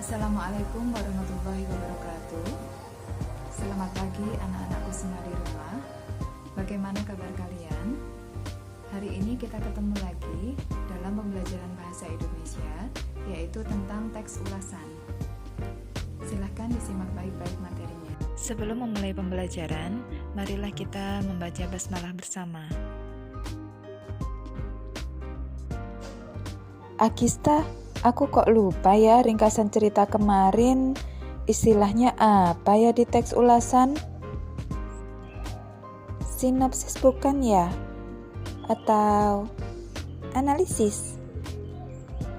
Assalamualaikum warahmatullahi wabarakatuh. Selamat pagi anak-anakku semua di rumah. Bagaimana kabar kalian? Hari ini kita ketemu lagi dalam pembelajaran bahasa Indonesia, yaitu tentang teks ulasan. Silahkan disimak baik-baik materinya. Sebelum memulai pembelajaran, marilah kita membaca basmalah bersama. Agista, aku kok lupa ya ringkasan cerita kemarin. Istilahnya apa ya di teks ulasan? Sinopsis bukan ya? Atau analisis?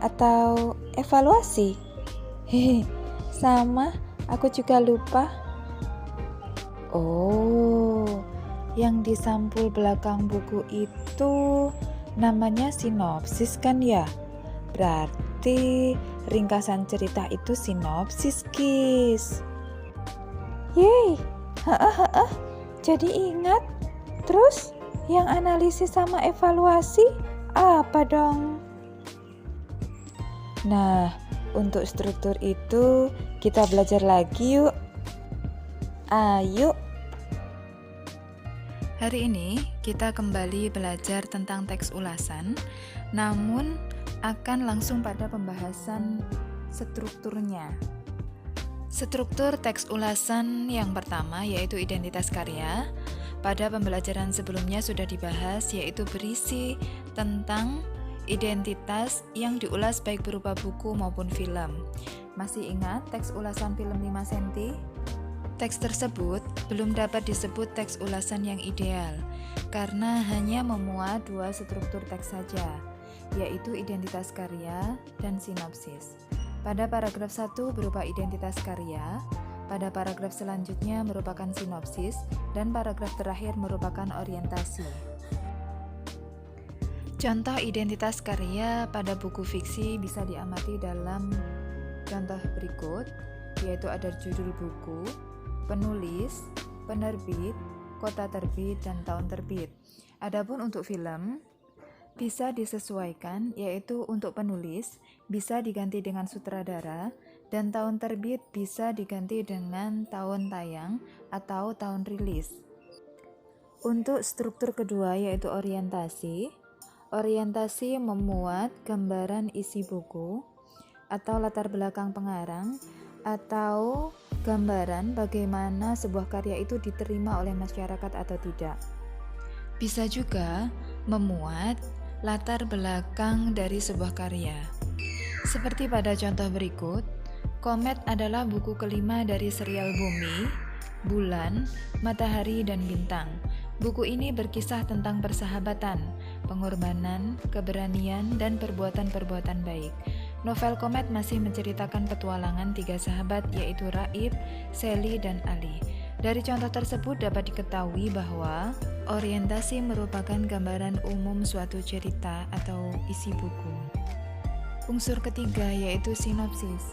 Atau evaluasi? Hehe, sama, aku juga lupa. Oh, yang di sampul belakang buku itu namanya sinopsis kan ya? Berarti ringkasan cerita itu sinopsis, Kis. Yeay, jadi ingat. Terus yang analisis sama evaluasi apa dong? Nah, untuk struktur itu kita belajar lagi yuk. Ayo. Hari ini kita kembali belajar tentang teks ulasan, namun akan langsung pada pembahasan strukturnya. Struktur teks ulasan yang pertama yaitu identitas karya. Pada pembelajaran sebelumnya sudah dibahas, yaitu berisi tentang identitas yang diulas baik berupa buku maupun film. Masih ingat teks ulasan film 5 cm? Teks tersebut belum dapat disebut teks ulasan yang ideal karena hanya memuat dua struktur teks saja, yaitu identitas karya dan sinopsis. Pada paragraf 1 berupa identitas karya, pada paragraf selanjutnya merupakan sinopsis, dan paragraf terakhir merupakan orientasi. Contoh identitas karya pada buku fiksi bisa diamati dalam contoh berikut, yaitu ada judul buku, penulis, penerbit, kota terbit, dan tahun terbit. Adapun untuk film, bisa disesuaikan, yaitu untuk penulis bisa diganti dengan sutradara, dan tahun terbit bisa diganti dengan tahun tayang atau tahun rilis. Untuk struktur kedua yaitu orientasi. Orientasi memuat gambaran isi buku atau latar belakang pengarang atau gambaran bagaimana sebuah karya itu diterima oleh masyarakat atau tidak. Bisa juga memuat latar belakang dari sebuah karya. Seperti pada contoh berikut, Komet adalah buku kelima dari serial Bumi, Bulan, Matahari, dan Bintang. Buku ini berkisah tentang persahabatan, pengorbanan, keberanian, dan perbuatan-perbuatan baik. Novel Komet masih menceritakan petualangan tiga sahabat, yaitu Raib, Sally, dan Ali. Dari contoh tersebut dapat diketahui bahwa orientasi merupakan gambaran umum suatu cerita atau isi buku. Unsur ketiga yaitu sinopsis.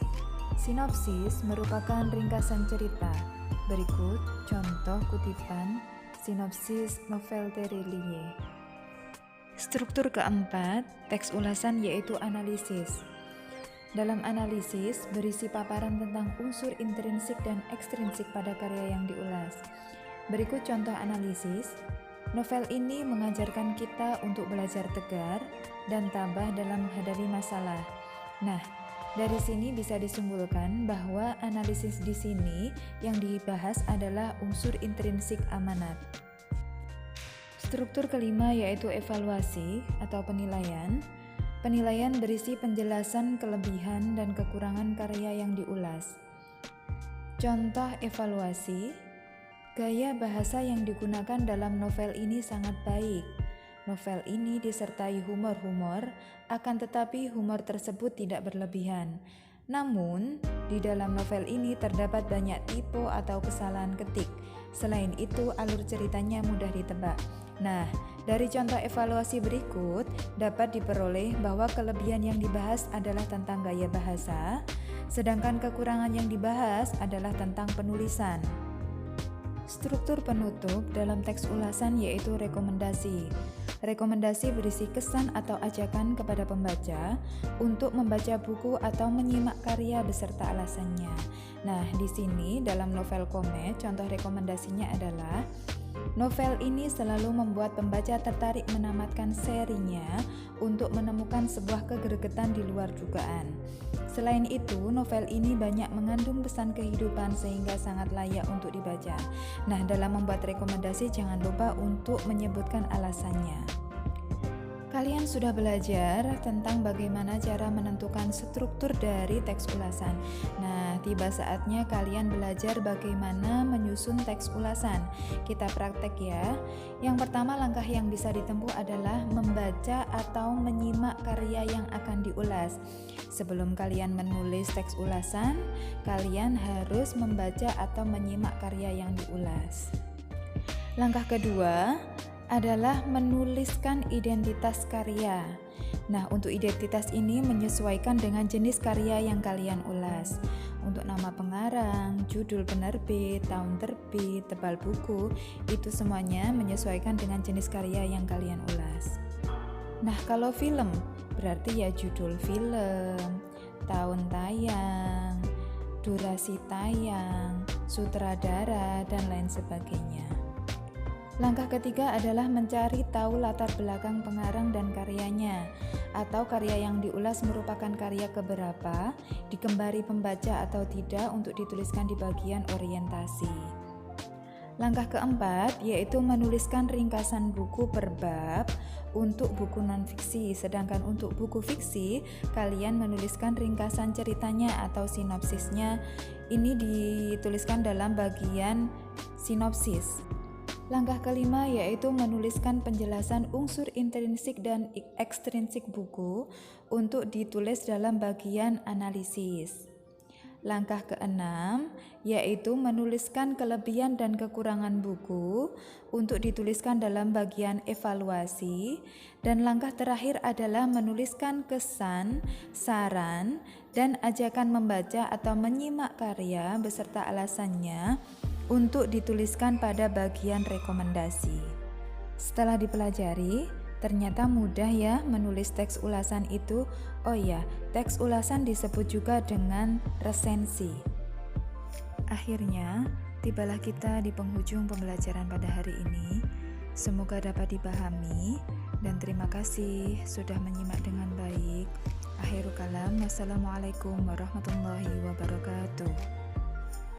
Sinopsis merupakan ringkasan cerita. Berikut contoh kutipan sinopsis novel Terelie. Struktur keempat, teks ulasan yaitu analisis. Dalam analisis, berisi paparan tentang unsur intrinsik dan ekstrinsik pada karya yang diulas. Berikut contoh analisis. Novel ini mengajarkan kita untuk belajar tegar dan tabah dalam menghadapi masalah. Nah, dari sini bisa disimpulkan bahwa analisis di sini yang dibahas adalah unsur intrinsik amanat. Struktur kelima yaitu evaluasi atau penilaian. Penilaian berisi penjelasan kelebihan dan kekurangan karya yang diulas. Contoh evaluasi, gaya bahasa yang digunakan dalam novel ini sangat baik. Novel ini disertai humor-humor, akan tetapi humor tersebut tidak berlebihan. Namun, di dalam novel ini terdapat banyak tipe atau kesalahan ketik. Selain itu, alur ceritanya mudah ditebak. Nah, dari contoh evaluasi berikut dapat diperoleh bahwa kelebihan yang dibahas adalah tentang gaya bahasa, sedangkan kekurangan yang dibahas adalah tentang penulisan. Struktur penutup dalam teks ulasan yaitu rekomendasi. Rekomendasi berisi kesan atau ajakan kepada pembaca untuk membaca buku atau menyimak karya beserta alasannya. Nah, di sini dalam novel Komet, contoh rekomendasinya adalah novel ini selalu membuat pembaca tertarik menamatkan serinya untuk menemukan sebuah kegergetan di luar dugaan. Selain itu, novel ini banyak mengandung pesan kehidupan sehingga sangat layak untuk dibaca. Nah, dalam membuat rekomendasi jangan lupa untuk menyebutkan alasannya. Kalian sudah belajar tentang bagaimana cara menentukan struktur dari teks ulasan. Nah, tiba saatnya kalian belajar bagaimana menyusun teks ulasan. Kita praktek ya. Yang pertama, langkah yang bisa ditempuh adalah membaca atau menyimak karya yang akan diulas. Sebelum kalian menulis teks ulasan, kalian harus membaca atau menyimak karya yang diulas. Langkah kedua adalah menuliskan identitas karya. Nah, untuk identitas ini menyesuaikan dengan jenis karya yang kalian ulas. Untuk nama pengarang, judul penerbit, tahun terbit, tebal buku, itu semuanya menyesuaikan dengan jenis karya yang kalian ulas. Nah, kalau film, berarti ya judul film, tahun tayang, durasi tayang, sutradara, dan lain sebagainya. Langkah ketiga adalah mencari tahu latar belakang pengarang dan karyanya, atau karya yang diulas merupakan karya keberapa, dikembari pembaca atau tidak untuk dituliskan di bagian orientasi. Langkah keempat yaitu menuliskan ringkasan buku per bab untuk buku non-fiksi, sedangkan untuk buku fiksi kalian menuliskan ringkasan ceritanya atau sinopsisnya. Ini dituliskan dalam bagian sinopsis. Langkah kelima yaitu menuliskan penjelasan unsur intrinsik dan ekstrinsik buku untuk ditulis dalam bagian analisis. Langkah keenam yaitu menuliskan kelebihan dan kekurangan buku untuk dituliskan dalam bagian evaluasi. Dan langkah terakhir adalah menuliskan kesan, saran, dan ajakan membaca atau menyimak karya beserta alasannya untuk dituliskan pada bagian rekomendasi. Setelah dipelajari, ternyata mudah ya menulis teks ulasan itu. Oh ya, teks ulasan disebut juga dengan resensi. Akhirnya, tibalah kita di penghujung pembelajaran pada hari ini. Semoga dapat dipahami dan terima kasih sudah menyimak dengan baik. Akhirul kalam, wassalamualaikum warahmatullahi wabarakatuh.